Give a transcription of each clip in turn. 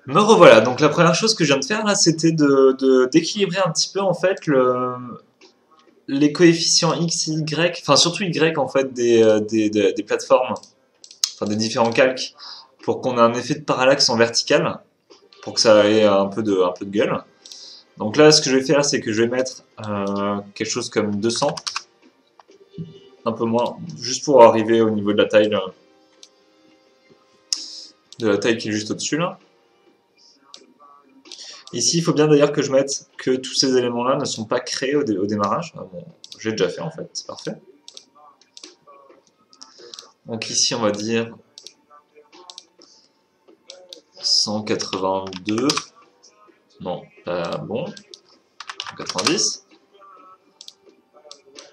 Me revoilà. Donc la première chose que je viens de faire là, c'était d'équilibrer un petit peu en fait les coefficients x et y, enfin surtout y en fait des plateformes, enfin des différents calques, pour qu'on ait un effet de parallaxe en vertical, pour que ça ait un peu de gueule. Donc là, ce que je vais faire, c'est que je vais mettre quelque chose comme 200, un peu moins, juste pour arriver au niveau de la taille qui est juste au-dessus là. Ici, il faut bien d'ailleurs que je mette que tous ces éléments-là ne sont pas créés au démarrage. Ah bon, j'ai déjà fait en fait, c'est parfait. Donc ici, on va dire 182. Non, pas bon. 190.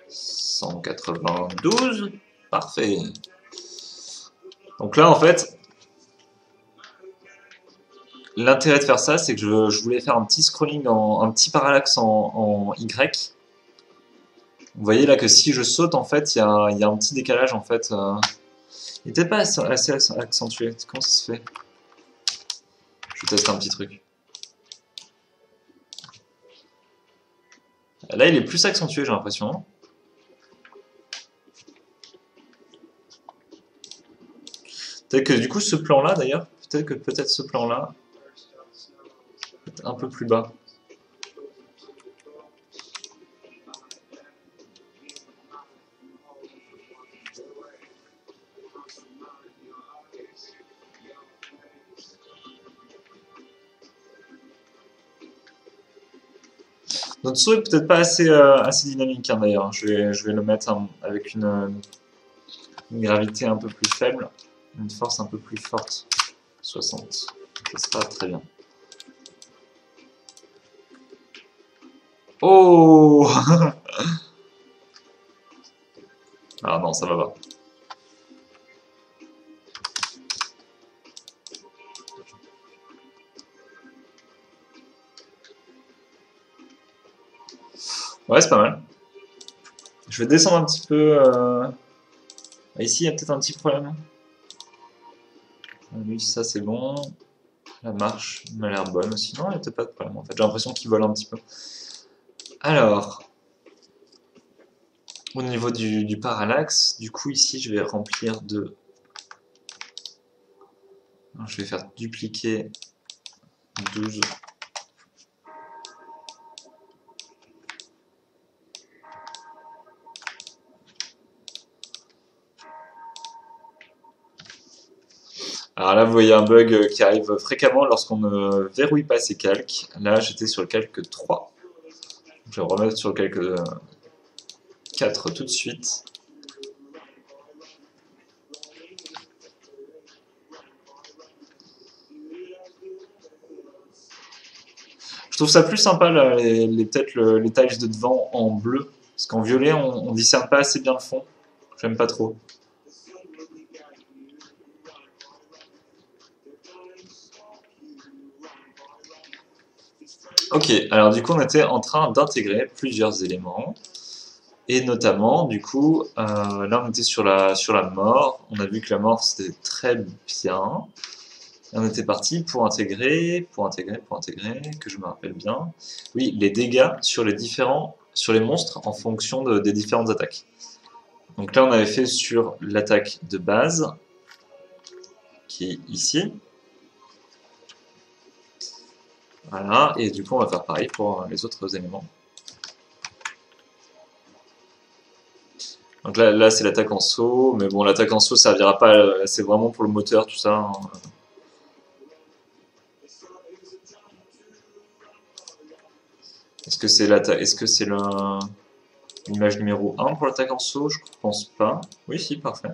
192. Parfait. Donc là, en fait, l'intérêt de faire ça, c'est que je voulais faire un petit scrolling, un petit parallaxe en Y. Vous voyez là que si je saute, en fait, il y a un petit décalage, en fait. Il n'était pas assez accentué. Comment ça se fait? Je teste un petit truc. Là, il est plus accentué, j'ai l'impression. Peut-être que du coup, ce plan-là, d'ailleurs, peut-être ce plan-là, un peu plus bas. Notre saut est peut-être pas assez dynamique, hein, d'ailleurs. Je vais le mettre avec une gravité un peu plus faible, une force un peu plus forte. 60. Ça sera très bien. Oh Ah non, ça va pas. Ouais, c'est pas mal. Je vais descendre un petit peu. Ici, il y a peut-être un petit problème. Lui, ça c'est bon. La marche m'a l'air bonne aussi. Non, il n'y a peut-être pas de problème en fait. J'ai l'impression qu'il vole un petit peu. Alors, au niveau du parallaxe, du coup, ici, je vais remplir de. Je vais faire dupliquer 12. Alors là, vous voyez un bug qui arrive fréquemment lorsqu'on ne verrouille pas ses calques. Là, j'étais sur le calque 3. Je vais remettre sur le calque 4 tout de suite. Je trouve ça plus sympa, là, peut-être les tiles de devant en bleu. Parce qu'en violet, on discerne pas assez bien le fond. J'aime pas trop. Ok, alors du coup, on était en train d'intégrer plusieurs éléments. Et notamment, du coup, là, on était sur la mort. On a vu que la mort, c'était très bien. Et on était parti pour intégrer, que je me rappelle bien. Oui, les dégâts sur les monstres en fonction des différentes attaques. Donc là, on avait fait sur l'attaque de base, qui est ici. Voilà, et du coup, on va faire pareil pour les autres éléments. Donc là c'est l'attaque en saut, mais bon, l'attaque en saut, ça servira pas, c'est vraiment pour le moteur, tout ça, hein. Est-ce que c'est l'image numéro 1 pour l'attaque en saut? Je pense pas. Oui, si, parfait.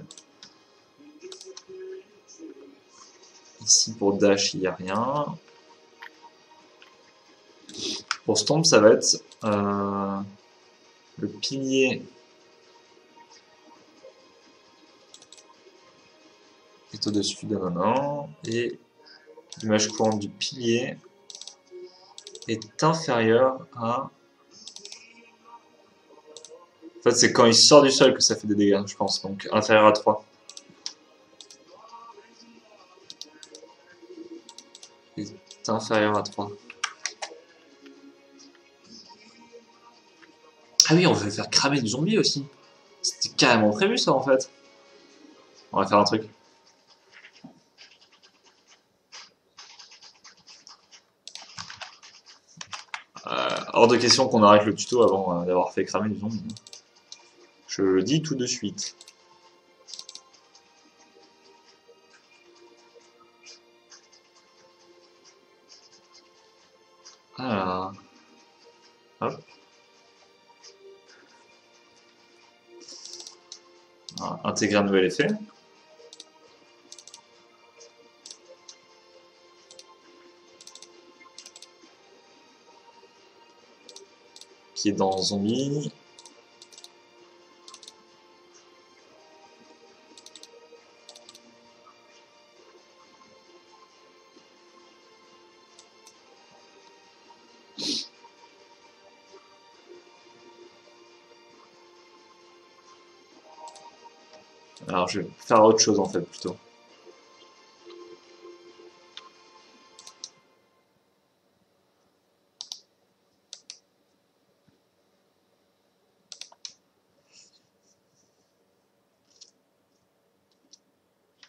Ici, pour dash, il n'y a rien. Pour stomp, ça va être le pilier est au-dessus de non, et l'image courante du pilier est inférieure à... En fait, c'est quand il sort du sol que ça fait des dégâts, je pense, donc inférieur à 3. Et est inférieur à 3. Ah oui, on veut faire cramer du zombie aussi. C'était carrément prévu ça en fait. On va faire un truc. Hors de question qu'on arrête le tuto avant d'avoir fait cramer du zombie. Je le dis tout de suite. Alors. Hop. Alors, intégrer un nouvel effet. Qui est dans zombie. Alors je vais faire autre chose en fait plutôt.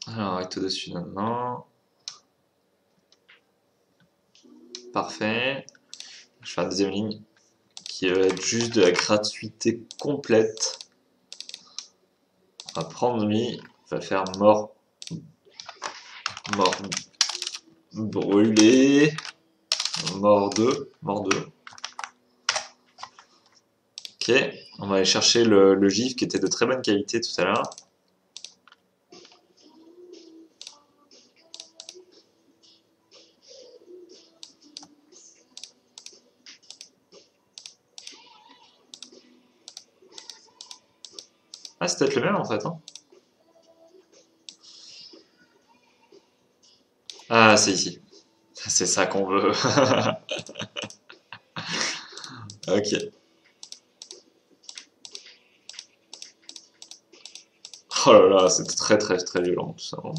Alors recto dessus maintenant. Parfait. Je vais faire la deuxième ligne qui va être juste de la gratuité complète. On va prendre lui, on va faire mort, brûlé, mort 2. Ok, on va aller chercher le gif qui était de très bonne qualité tout à l'heure. Ah, c'est peut-être le même en fait. Hein. Ah, c'est ici. C'est ça qu'on veut. Ok. Oh là là, c'est très très très violent tout ça. Hein.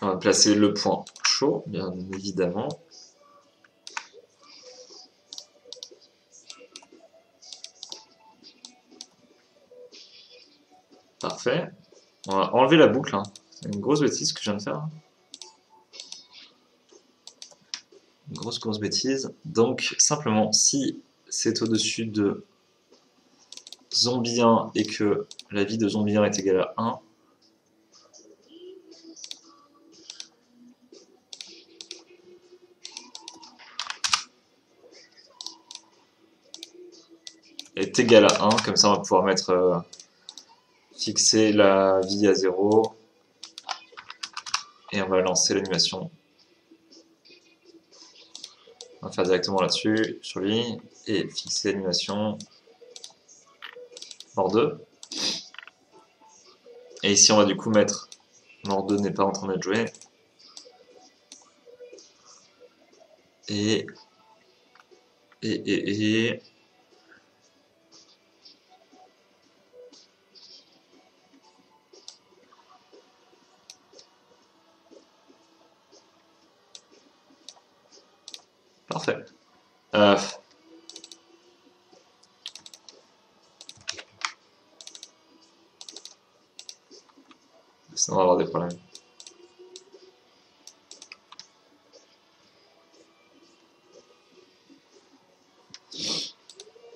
On va placer le point chaud, bien évidemment. Parfait. On va enlever la boucle. Hein. C'est une grosse bêtise que je viens de faire. Une grosse bêtise. Donc, simplement, si c'est au-dessus de zombie 1 et que la vie de zombie 1 est égale à 1, est égale à 1, comme ça on va pouvoir mettre fixer la vie à 0 et on va lancer l'animation. On va faire directement là-dessus, sur lui, et fixer l'animation mort 2. Et ici on va du coup mettre mort 2 n'est pas en train d'être joué. Et parfait. Sinon on va avoir des problèmes.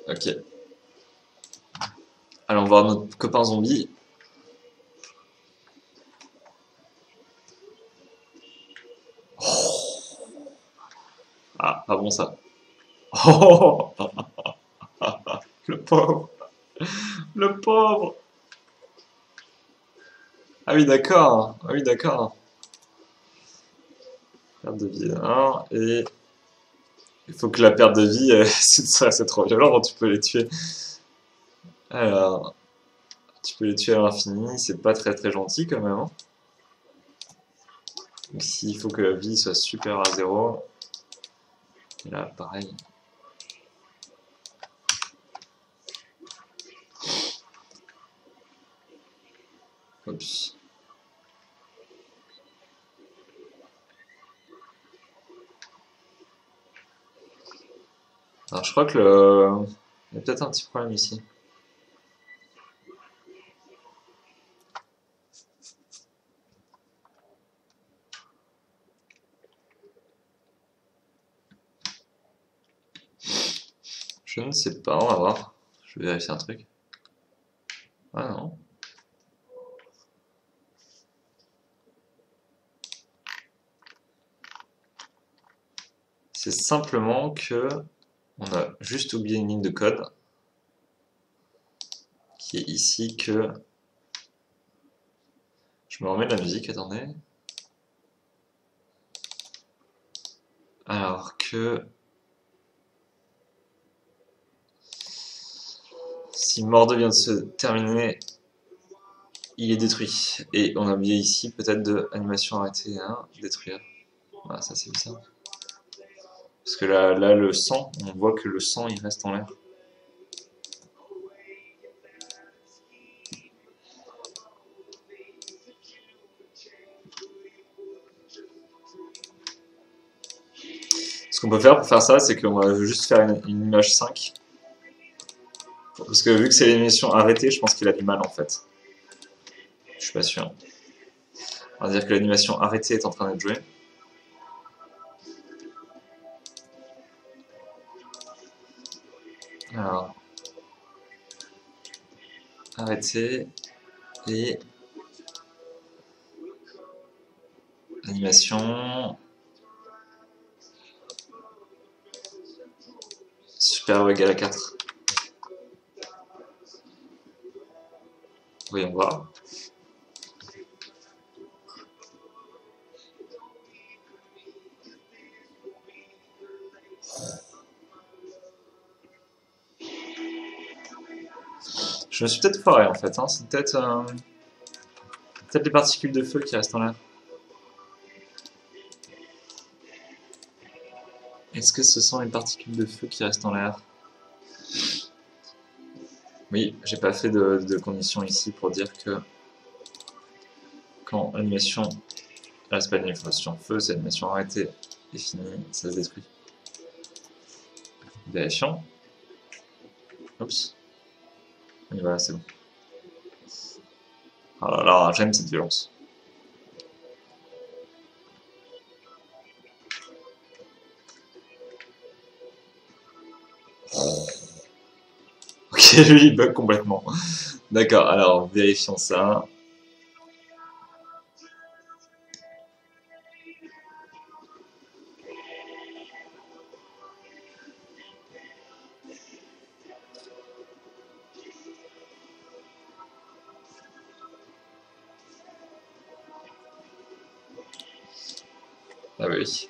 Ok. Allons voir notre copain zombie. Ah, pas bon ça. Oh, le pauvre. Le pauvre. Ah oui, d'accord. Ah oui, d'accord. Perte de vie 1 et il faut que la perte de vie, c'est trop violent, tu peux les tuer. Alors, tu peux les tuer à l'infini, c'est pas très très gentil quand même. Hein. Donc ici, il faut que la vie soit supérieure à 0. Et là, pareil. Oups. Alors je crois que il y a peut-être un petit problème ici. Je ne sais pas, on va voir. Je vais vérifier un truc. Ah non. C'est simplement que on a juste oublié une ligne de code qui est ici que je me remets de la musique, attendez. Alors que si Morde vient de se terminer, il est détruit. Et on a oublié ici peut-être de animation arrêtée, hein, détruire. Voilà, ça c'est bizarre. Parce que là, le sang, on voit que le sang il reste en l'air. Ce qu'on peut faire pour faire ça, c'est qu'on va juste faire une image 5. Parce que vu que c'est l'animation arrêtée, je pense qu'il a du mal en fait. Je suis pas sûr. On va dire que l'animation arrêtée est en train d'être jouée. Alors, arrêtée et animation super égale à 4. Voyons voir. Je me suis peut-être foiré en fait, hein. C'est peut-être les particules de feu qui restent en l'air. Est-ce que ce sont les particules de feu qui restent en l'air? Oui, j'ai pas fait de condition ici pour dire que quand animation, là c'est pas une animation feu, c'est animation arrêtée et finie, ça se détruit. Vérifions. Oups. Et voilà, c'est bon. Oh là là, j'aime cette violence. Ok, lui il bug complètement. D'accord, alors vérifions ça. Ah bah oui.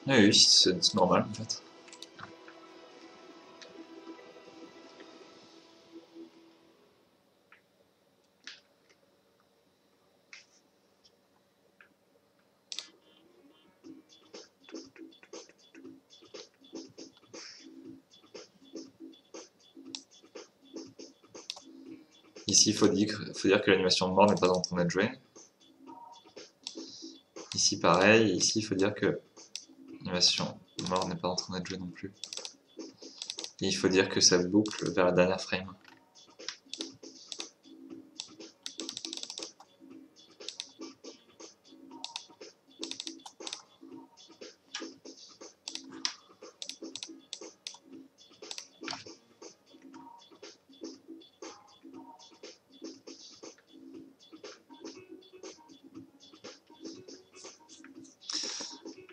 Ah oui, c'est normal en fait. Ici, il faut dire que l'animation de mort n'est pas en train d'être jouée. Ici, pareil. Et ici, il faut dire que l'animation de mort n'est pas en train d'être jouée non plus. Et il faut dire que ça boucle vers la dernière frame.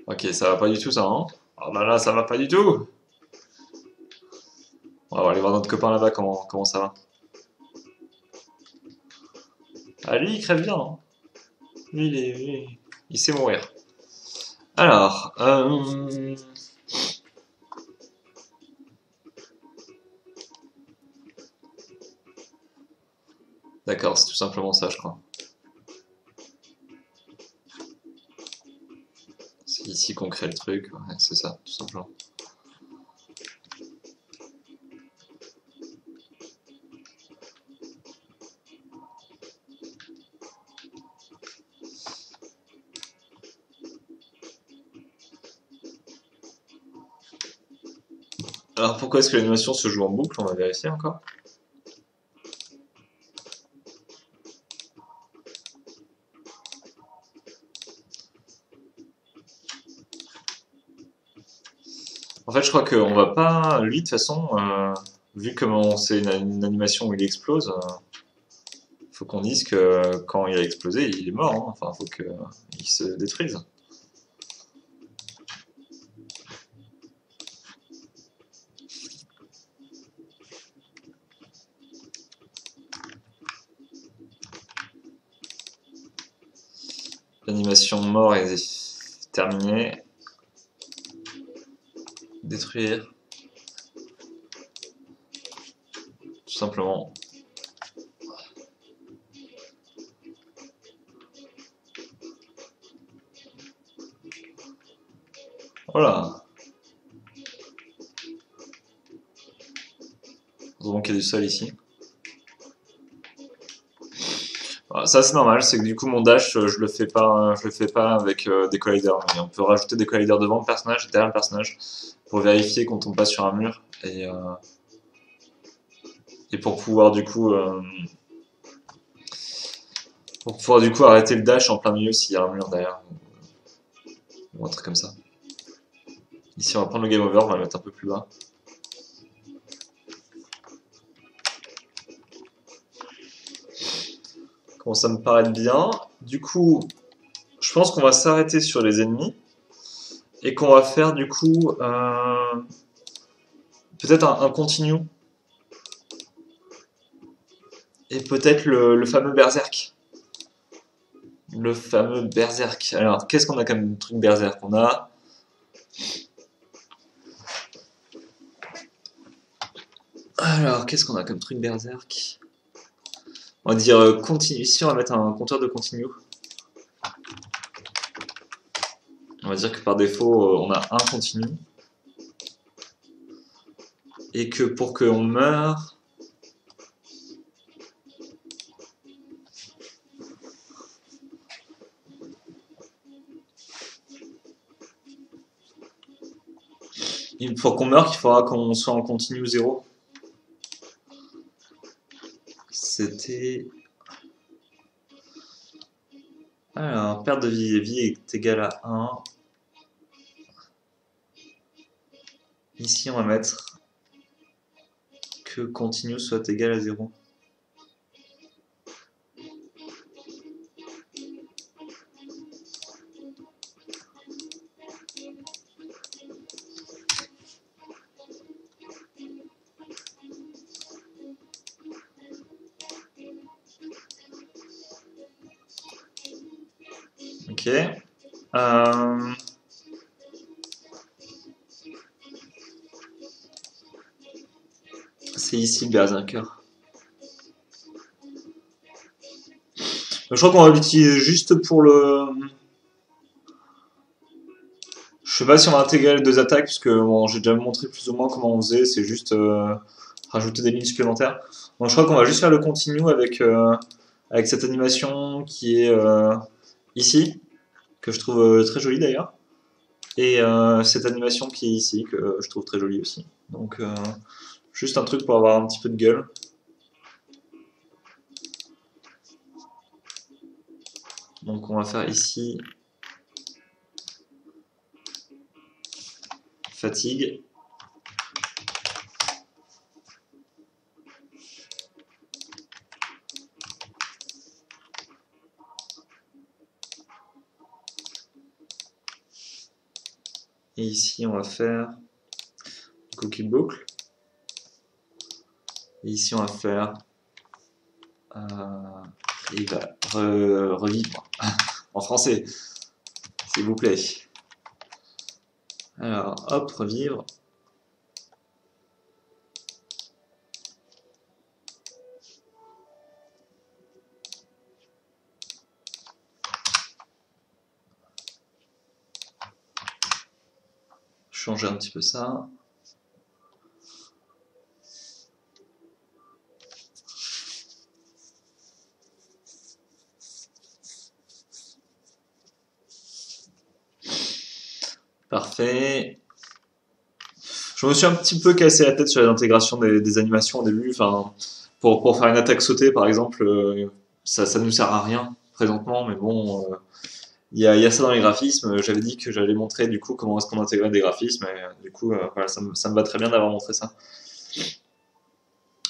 Ok, ça va pas du tout ça, hein? Oh là là, ça va pas du tout! On va aller voir notre copain là-bas, comment ça va. Ah, lui, il crève bien, hein? Lui, il sait mourir. Alors, d'accord, c'est tout simplement ça, je crois. C'est ici qu'on crée le truc, ouais, c'est ça, tout simplement. Alors pourquoi est-ce que l'animation se joue en boucle? On va vérifier encore. En fait, je crois qu'on va pas. Lui, de toute façon, vu comment c'est une animation où il explose, faut qu'on dise que quand il a explosé, il est mort, hein. Enfin, faut qu'il se détruise. L'animation mort est terminée. Détruire. Tout simplement. Voilà. Heureusement qu'il y a du sol ici. Voilà, ça c'est normal, c'est que du coup mon dash je le fais pas avec des colliders. Mais on peut rajouter des colliders devant le personnage, derrière le personnage, pour vérifier quand on passe sur un mur et pour pouvoir du coup arrêter le dash en plein milieu s'il y a un mur derrière ou un truc comme ça. Ici on va prendre le game over, on va le mettre un peu plus bas. Commence à me paraître bien. Du coup, je pense qu'on va s'arrêter sur les ennemis et qu'on va faire du coup peut-être un continu et peut-être le fameux berserk. Le fameux berserk. Alors, qu'est-ce qu'on a comme truc berserk? Alors, qu'est-ce qu'on a comme truc berserk? On va dire continue. Ici, on va mettre un compteur de continue. On va dire que par défaut, on a un continu. Et que pour qu'on meure, pour qu'on meure, il faudra qu'on soit en continu 0. C'était... Alors, perte de vie est égale à 1. Ici, on va mettre que continue soit égal à 0. Ok. C'est ici le berserker. Je crois qu'on va l'utiliser juste pour le... Je sais pas si on va intégrer les deux attaques, puisque bon, j'ai déjà montré plus ou moins comment on faisait, c'est juste rajouter des lignes supplémentaires. Donc je crois qu'on va juste faire le continue avec cette animation qui est ici, que je trouve très jolie d'ailleurs, et cette animation qui est ici, que je trouve très jolie aussi. Donc juste un truc pour avoir un petit peu de gueule. Donc on va faire ici fatigue. Et ici on va faire cookie boucle. Et ici on va faire il va revivre en français, s'il vous plaît. Alors, hop, revivre. Changer un petit peu ça. Parfait. Je me suis un petit peu cassé la tête sur l'intégration des animations au début. Enfin, pour faire une attaque sautée, par exemple, ça nous sert à rien présentement, mais bon, il y a ça dans les graphismes. J'avais dit que j'allais montrer du coup comment est-ce qu'on intégrait des graphismes, et du coup, voilà, ça me va très bien d'avoir montré ça.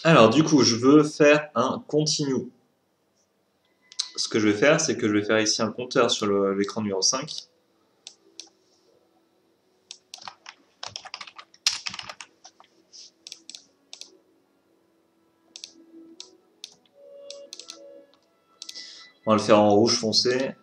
Alors, du coup, je veux faire un continue. Ce que je vais faire, c'est que je vais faire ici un compteur sur l'écran numéro 5. On va le faire en rouge foncé.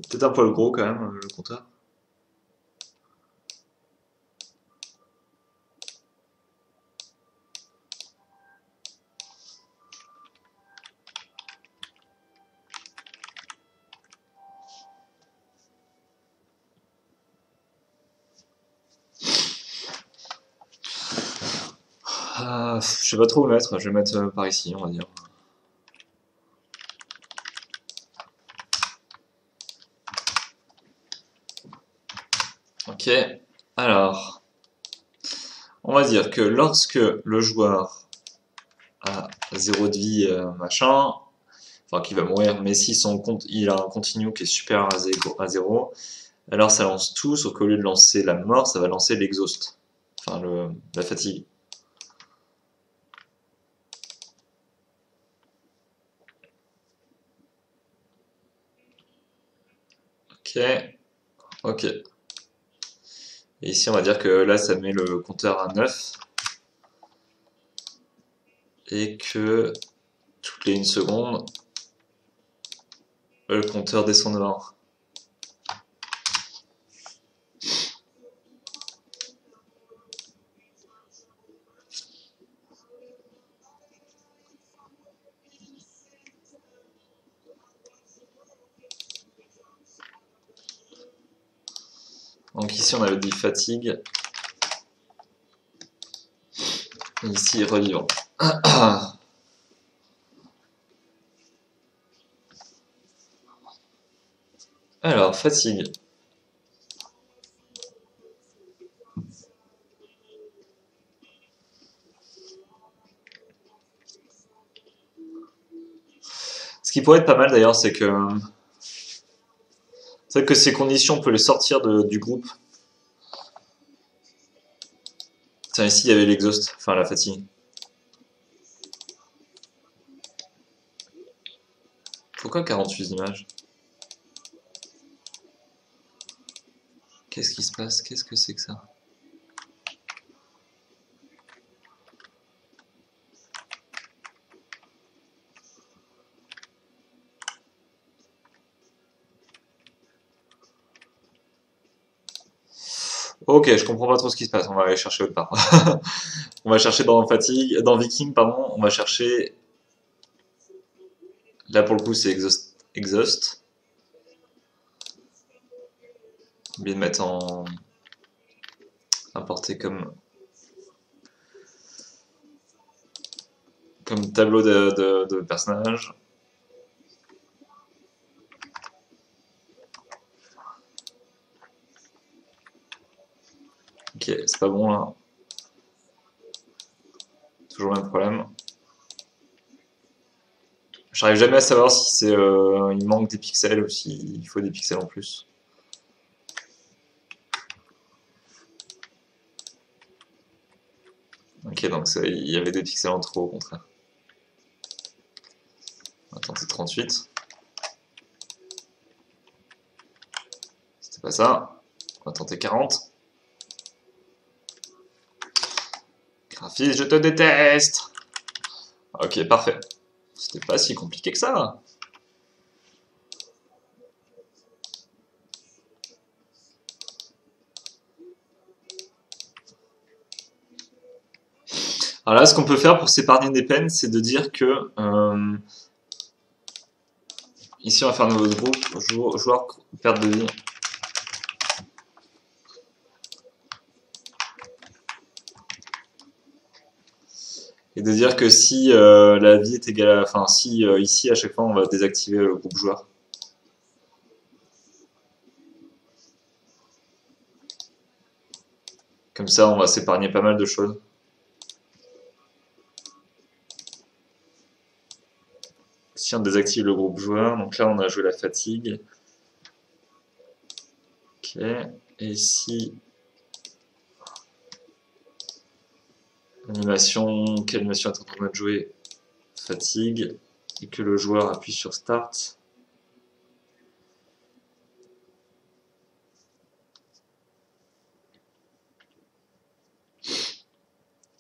Peut-être un poil gros quand même, le compteur. Je sais pas trop où le mettre, je vais le mettre par ici, on va dire. Ok, alors, on va dire que lorsque le joueur a 0 de vie, machin, enfin qu'il va mourir, mais si son compte, il a un continu qui est supérieur à 0, alors ça lance tout, sauf qu'au lieu de lancer la mort, ça va lancer l'exhaust, enfin la fatigue. Ok, ok. Et ici, on va dire que là, ça met le compteur à 9. Et que toutes les 1 seconde, le compteur descend de 1. Donc ici, on avait dit fatigue. Et ici, revivant. Alors, fatigue. Ce qui pourrait être pas mal d'ailleurs, c'est que ces conditions, on peut les sortir du groupe. Tiens, ici, il y avait l'exhaust, enfin la fatigue. Pourquoi 48 images? Qu'est-ce qui se passe? Qu'est-ce que c'est que ça? Ok, je comprends pas trop ce qui se passe. On va aller chercher autre part. On va chercher dans fatigue, dans Viking, pardon. On va chercher. Là pour le coup, c'est exhaust. Bien de mettre en importer comme tableau de personnage. Ok, c'est pas bon là. Toujours le même problème. J'arrive jamais à savoir si c'est il manque des pixels ou s'il faut des pixels en plus. Ok, donc il y avait des pixels en trop au contraire. On va tenter 38. C'était pas ça. On va tenter 40. Graphiste, je te déteste. Ok, parfait. C'était pas si compliqué que ça. Alors là, ce qu'on peut faire pour s'épargner des peines, c'est de dire que ici, on va faire un nouveau groupe, joueur perte de vie. Et de dire que si la vie est égale à... Enfin, si ici, à chaque fois, on va désactiver le groupe joueur. Comme ça, on va s'épargner pas mal de choses. Si on désactive le groupe joueur, donc là, on a joué la fatigue. Ok. Et si... Animation, quelle animation est en train de jouer? Fatigue. Et que le joueur appuie sur Start.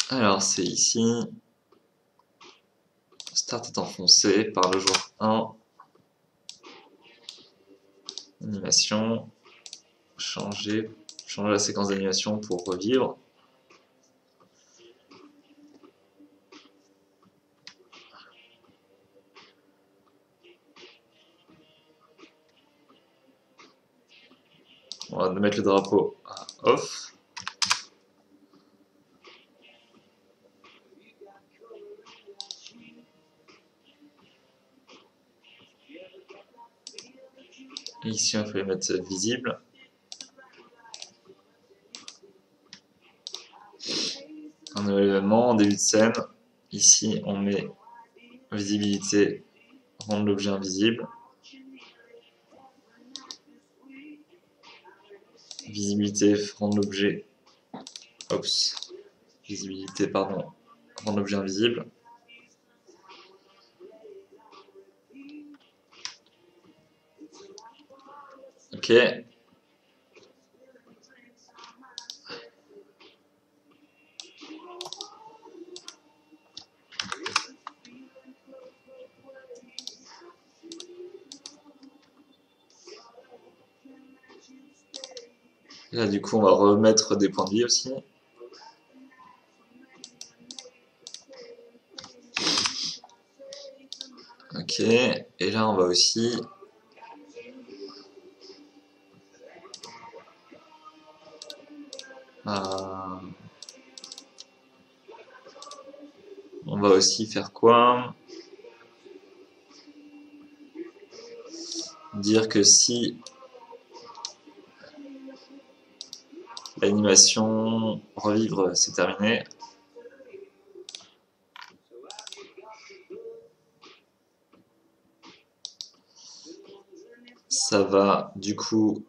Alors, c'est ici. Start est enfoncé par le joueur 1. Animation. Changer la séquence d'animation pour revivre. On va mettre le drapeau à off. Et ici, on peut les mettre visibles. Un nouvel événement, en début de scène. Ici, on met visibilité, rendre l'objet invisible. Visibilité, rendre l'objet. Oups. Visibilité, pardon. Rendre l'objet invisible. Ok. Là, du coup, on va remettre des points de vie aussi. Ok. Et là, on va aussi... on va aussi faire quoi? Dire que si l'animation revivre c'est terminé, ça va du coup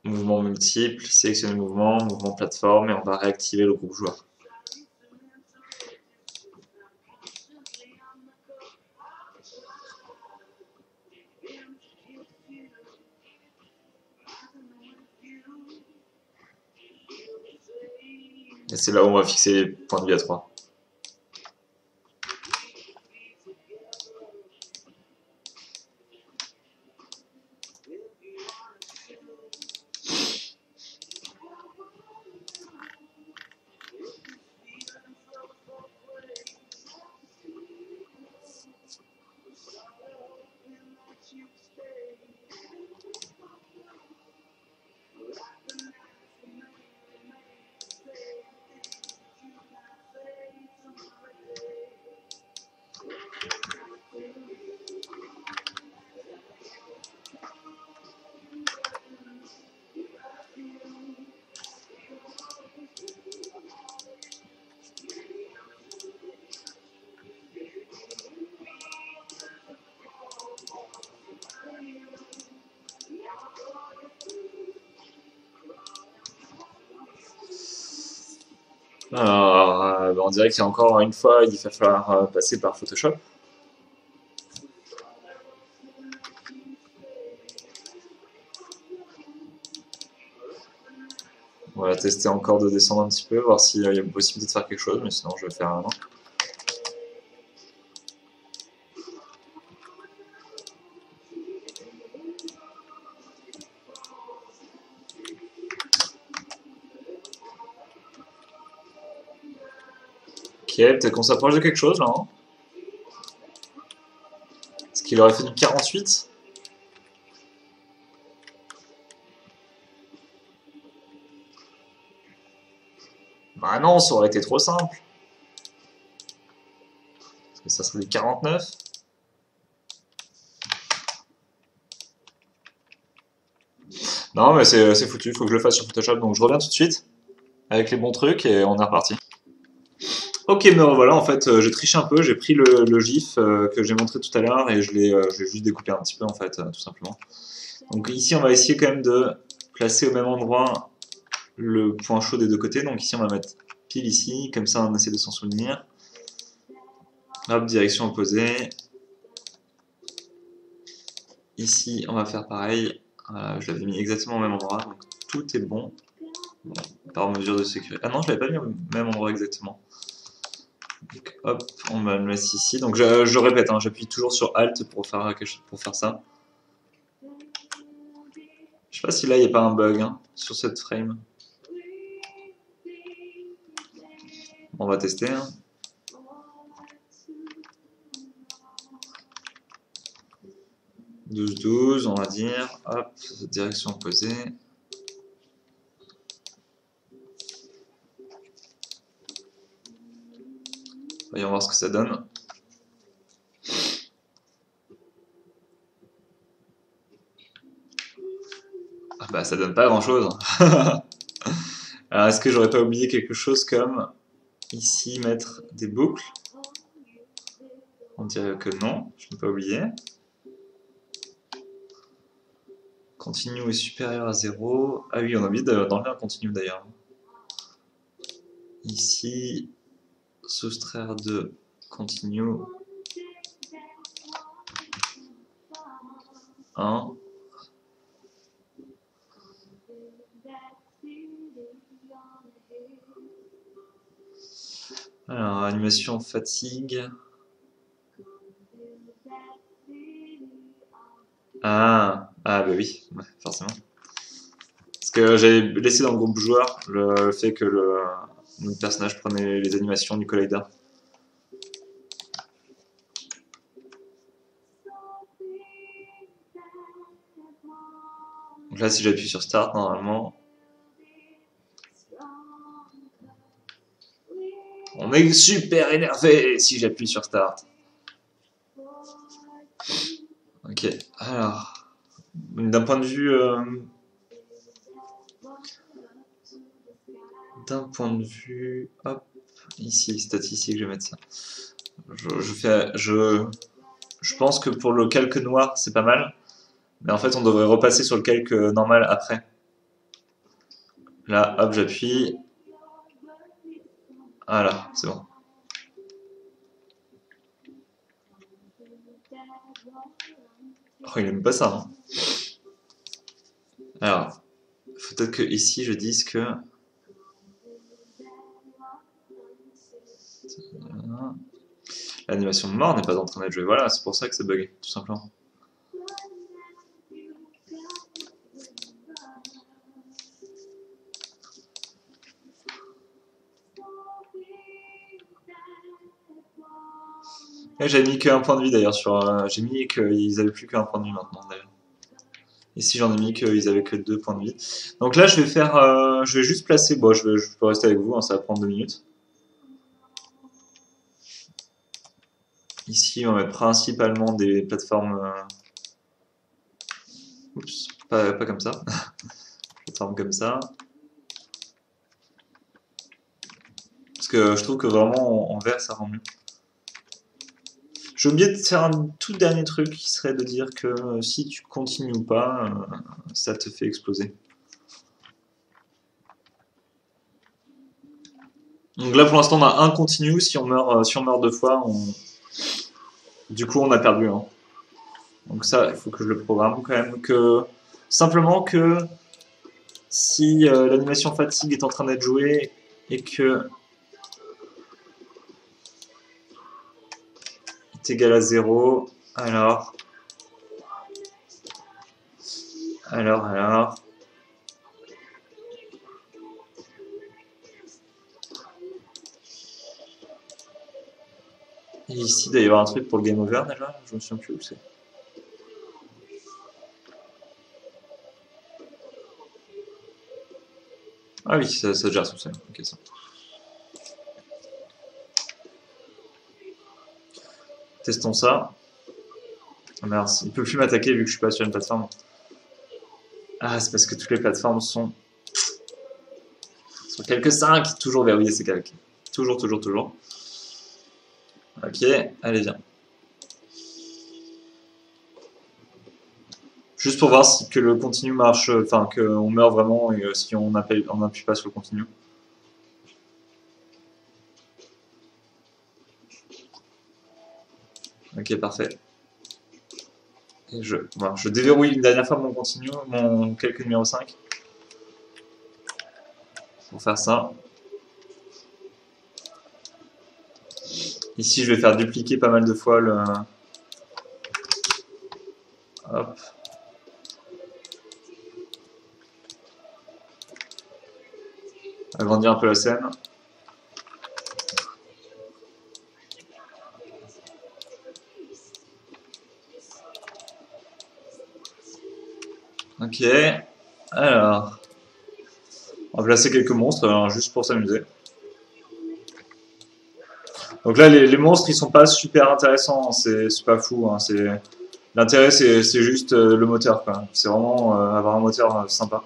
mouvement multiple, sélectionner mouvement, mouvement plateforme et on va réactiver le groupe joueur. Et c'est là où on va fixer les points de vie à 3. Alors, on dirait qu'il y a encore une fois, il va falloir passer par Photoshop. On va tester encore de descendre un petit peu, voir s'il y a possibilité de faire quelque chose, mais sinon je vais faire un. Ok, peut-être qu'on s'approche de quelque chose là. Hein. Est-ce qu'il aurait fait du 48? Bah non, ça aurait été trop simple. Parce que ça serait du 49. Non, mais c'est foutu, il faut que je le fasse sur Photoshop. Donc je reviens tout de suite avec les bons trucs et on est reparti. Ok, mais voilà, en fait, j'ai triché un peu, j'ai pris le GIF que j'ai montré tout à l'heure et je l'ai juste découpé un petit peu, en fait, tout simplement. Donc ici, on va essayer quand même de placer au même endroit le point chaud des deux côtés. Donc ici, on va mettre pile ici, comme ça, on essaie de s'en souvenir. Hop, direction opposée. Ici, on va faire pareil. Voilà, je l'avais mis exactement au même endroit, donc tout est bon. Bon, par mesure de sécurité. Ah non, je l'avais pas mis au même endroit exactement. Donc, hop, on va le mettre ici. Donc je répète, hein, j'appuie toujours sur Alt pour faire quelque chose, pour faire ça. Je sais pas si là il n'y a pas un bug hein, sur cette frame. On va tester. Hein. « 12-12, on va dire. Hop, direction opposée. Voyons voir ce que ça donne. Ah bah ça donne pas grand chose. Alors est-ce que j'aurais pas oublié quelque chose comme ici mettre des boucles? On dirait que non, je n'ai pas oublié. Continue est supérieur à 0. Ah oui, on a oublié d'enlever un continue d'ailleurs. Ici, soustraire de continue. 1. Alors, animation fatigue. Ah bah oui, ouais, forcément. Parce que j'avais laissé dans le groupe joueur le fait que notre personnage prenait les animations du collider. Donc là, si j'appuie sur Start, normalement, on est super énervé si j'appuie sur Start. Ok, alors, d'un point de vue... hop, ici, statistique, je vais mettre ça. Je pense que pour le calque noir, c'est pas mal. Mais en fait, on devrait repasser sur le calque normal après. Là, hop, j'appuie. Voilà, c'est bon. Oh, il aime pas ça. Hein. Alors, peut-être que ici, je dise que... L'animation de mort n'est pas en train d'être jouée. Voilà, c'est pour ça que c'est bugué, tout simplement. J'ai mis qu'un point de vie d'ailleurs sur. J'ai mis qu'ils avaient plus qu'un point de vie maintenant d'ailleurs. Ici j'en ai mis qu'ils avaient que 2 points de vie. Donc là je vais faire. Je vais juste placer. Bon, je peux rester avec vous, hein, ça va prendre 2 minutes. Ici on va mettre principalement des plateformes. Oups, pas comme ça. Plateformes comme ça. Parce que je trouve que vraiment en vert ça rend mieux. J'ai oublié de faire un tout dernier truc qui serait de dire que si tu continues pas, ça te fait exploser. Donc là pour l'instant on a un continu, si on meurt 2 fois, du coup on a perdu. Hein. Donc ça il faut que je le programme quand même. Simplement que si l'animation fatigue est en train d'être jouée et que est égal à 0, alors... Et ici, il doit y avoir un truc pour le game over déjà. Je me souviens plus où c'est. Ah oui, ça gère tout seul. Ok, ça. Testons ça. Ah merde, il peut plus m'attaquer vu que je suis pas sur une plateforme. Ah, c'est parce que toutes les plateformes sont sur quelques 5, toujours verrouillé ces calques. Toujours, toujours, toujours. Ok, allez, viens. Juste pour voir si que le continu marche, enfin qu'on meurt vraiment et si on n'appuie pas sur le continu. Ok, parfait. Et voilà, je déverrouille une dernière fois mon continu, mon calque numéro 5. Pour faire ça. Ici, je vais faire dupliquer pas mal de fois le. Hop. Agrandir un peu la scène. Ok. Alors. On va placer quelques monstres, juste pour s'amuser. Donc là, les monstres, ils sont pas super intéressants. C'est pas fou. Hein, l'intérêt, c'est juste le moteur. C'est vraiment avoir un moteur sympa.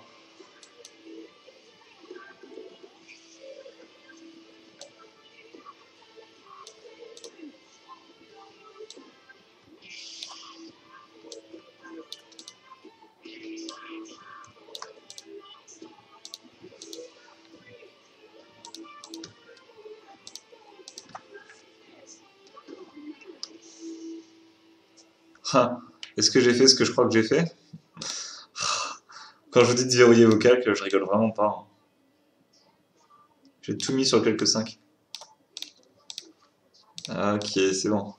Est-ce que j'ai fait ce que je crois que j'ai fait? Quand je vous dis de verrouiller vos calques, je rigole vraiment pas. Hein. J'ai tout mis sur quelques 5. Ok, c'est bon.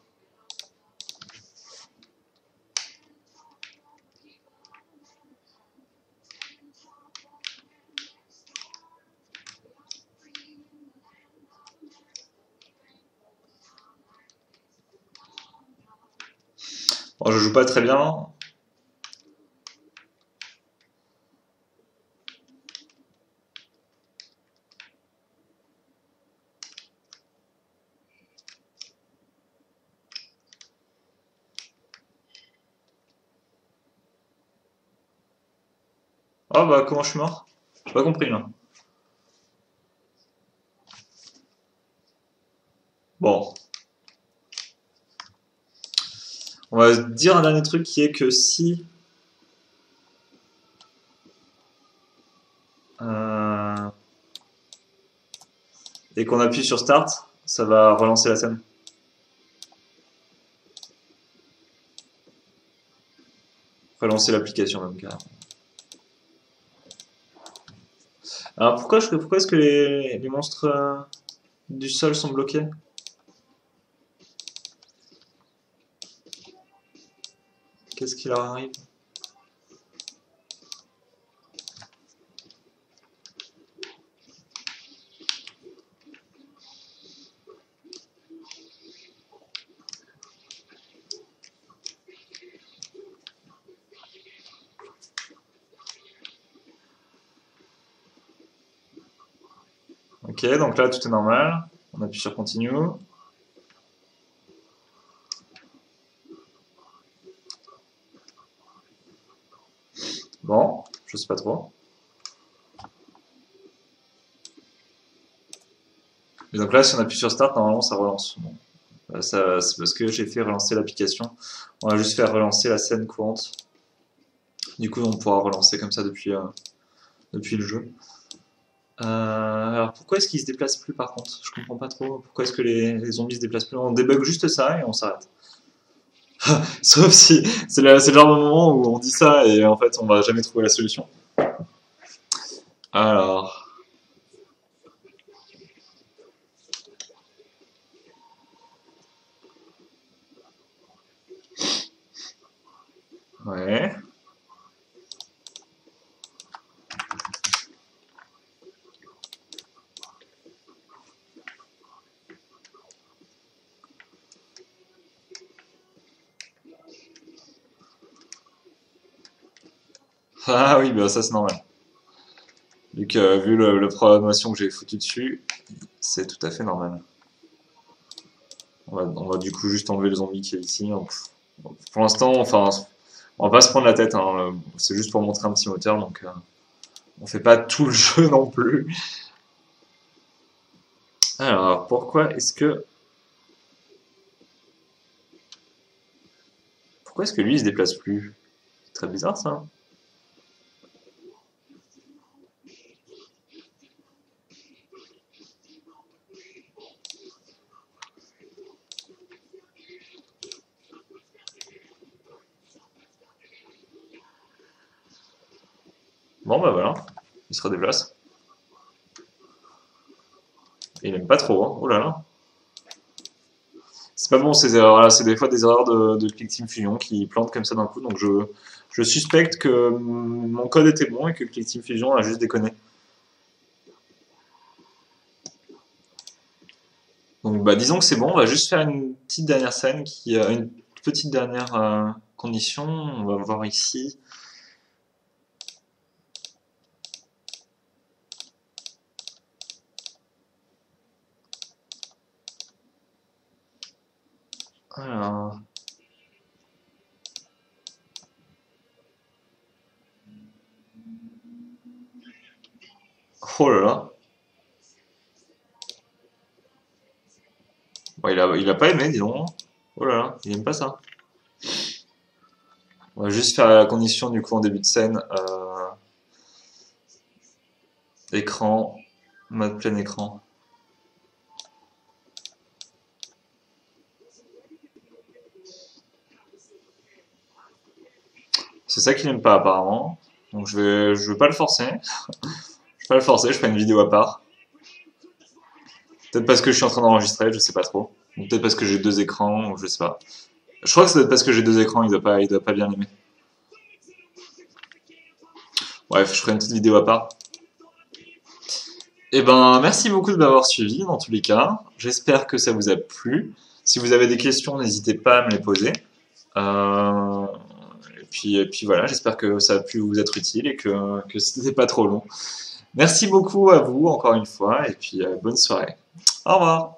Bon, je joue pas très bien. Oh bah comment je suis mort? J'ai pas compris là. Bon, on va dire un dernier truc qui est que si euh, et qu'on appuie sur Start, ça va relancer la scène. Relancer l'application même carrément. Alors pourquoi est-ce que les monstres du sol sont bloqués? Qu'est-ce qui leur arrive? Ok, donc là tout est normal. On appuie sur Continue. Bon, je sais pas trop. Et donc là, si on appuie sur Start, normalement ça relance. Bon. C'est parce que j'ai fait relancer l'application. On va juste faire relancer la scène courante. Du coup, on pourra relancer comme ça depuis le jeu. Alors pourquoi est-ce qu'ils se déplacent plus par contre? Je comprends pas trop. Pourquoi est-ce que les zombies se déplacent plus? On débug juste ça et on s'arrête. Sauf si c'est le genre de moment où on dit ça et en fait on va jamais trouver la solution. Alors, ouais. Ah oui, bah ça c'est normal. Vu la programmation que j'ai foutu dessus, c'est tout à fait normal. On va du coup juste enlever le zombie qui est ici. Pour l'instant, enfin, on va pas se prendre la tête, hein. C'est juste pour montrer un petit moteur, donc on fait pas tout le jeu non plus. Alors, pourquoi est-ce que lui il se déplace plus? C'est très bizarre ça. Bon bah voilà, il se redéplace. Et il aime pas trop, hein. Oh là là. C'est pas bon ces erreurs-là, c'est des fois des erreurs de Click Team Fusion qui plantent comme ça d'un coup, donc je suspecte que mon code était bon et que Click Team Fusion a juste déconné. Donc bah disons que c'est bon, on va juste faire une petite dernière scène qui a une petite dernière condition. On va voir ici. Alors, oh là là. Bon, il a pas aimé, dis donc. Oh là là, il aime pas ça. On va juste faire la condition du coup en début de scène. Écran, mode plein écran. C'est ça qu'il aime pas apparemment. Donc je vais pas le forcer. Je vais pas le forcer, je ferai une vidéo à part. Peut-être parce que je suis en train d'enregistrer, je sais pas trop. Ou peut-être parce que j'ai deux écrans, ou je sais pas. Je crois que c'est peut-être parce que j'ai deux écrans, il doit pas bien aimer. Bref, je ferai une petite vidéo à part. Eh ben, merci beaucoup de m'avoir suivi dans tous les cas. J'espère que ça vous a plu. Si vous avez des questions, n'hésitez pas à me les poser. Euh, et puis voilà, j'espère que ça a pu vous être utile et que ce n'était pas trop long. Merci beaucoup à vous encore une fois et puis bonne soirée. Au revoir.